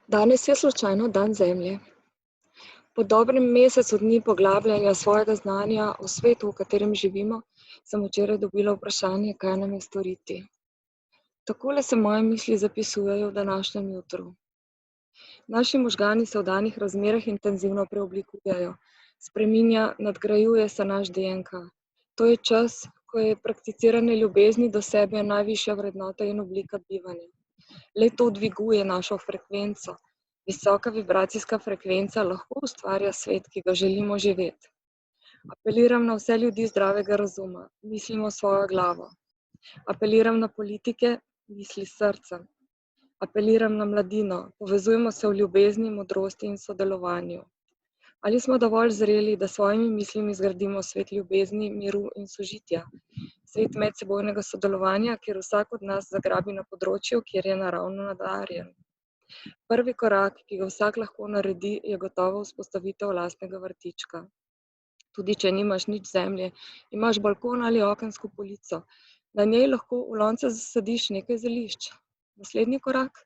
Danes je slučajno dan Zemlje. Po dobrem mesecu dni poglabljanja svojega znanja o svetu, v katerem živimo, sem včeraj dobila vprašanje, kaj nam je storiti. Takole se moje misli zapisujejo v današnjem jutru. Naši možgani se v danih razmerah intenzivno preoblikujejo. Spreminja, nadgrajuje se naš DNK. To je čas, ko je prakticiranje ljubezni do sebe najvišja vrednota in oblika bivanja. Le to dviguje našo frekvenco. Visoka vibracijska frekvenca lahko ustvarja svet, ki ga želimo živeti. Apeliram na vse ljudi zdravega razuma, mislimo svojo glavo. Apeliram na politike, misli srca. Apeliram na mladino, povezujemo se v ljubezni, modrosti in sodelovanju. Ali smo dovolj zreli, da svojimi mislimi zgradimo svet ljubezni, miru in sožitja? Svet medsebojnega sodelovanja, kjer vsak od nas zagrabi na področju, kjer je naravno nadarjen. Prvi korak, ki ga vsak lahko naredi, je gotovo vzpostavitev lastnega vrtička. Tudi če nimaš nič zemlje, imaš balkon ali okensko polico. Na njej lahko v lonce zasadiš nekaj zelišč. Naslednji korak?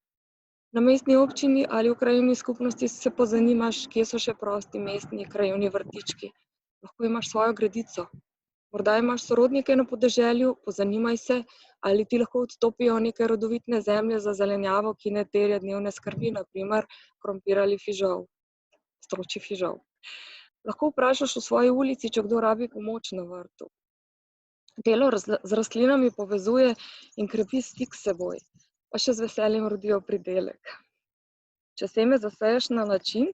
Na mestni občini ali v krajevni skupnosti se pozanimaš, kje so še prosti mestni krajevni vrtički. Lahko imaš svojo gredico. Morda imaš sorodnike na podeželju, pozanimaj se, ali ti lahko odstopijo neke rodovitne zemlje za zelenjavo, ki ne terja dnevne skrbi, na primer krompir ali fižol, stročji fižol. Lahko vprašaš v svoji ulici, če kdo rabi pomoč na vrtu. Delo z rastlinami povezuje in krepi stik s seboj, pa še z veseljem rodijo pridelek. Če seme zaseješ na način,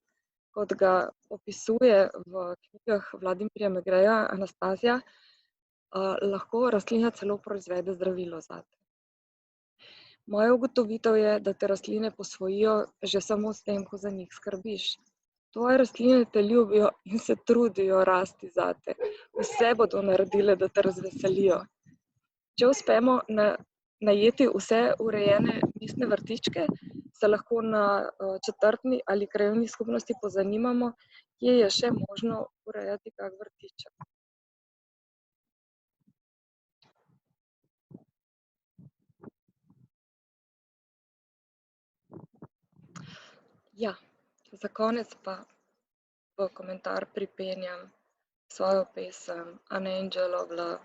kot ga opisuje v knjigah Vladimirja Megreja Anastazija, lahko rastlina celo proizvede zdravilo zate. Moja ugotovitev je, da te rastline posvojijo že samo s tem, ko za njih skrbiš. Tvoje rastline te ljubijo in se trudijo rasti zate. Vse bodo naredile, da te razveselijo. Če uspemo najeti vse urejene mestne vrtičke, se lahko na četrtni ali krajevni skupnosti pozanimamo, kje je še možno urejati kak vrtiček. Ja, za konec pa v komentar pripenjam svojo pesem An Angel of Love.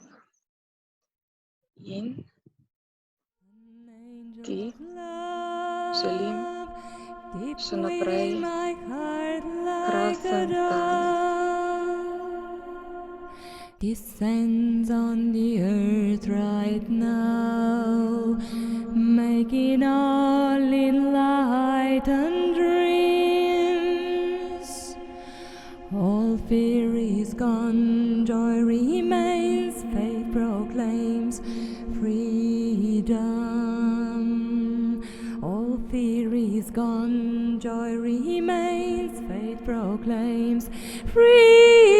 In ti želim še naprej krasen dan. Descends on the earth right now, making all in light and dreams. All fear is gone, joy remains, faith proclaims freedom. All fear is gone, joy remains, faith proclaims freedom.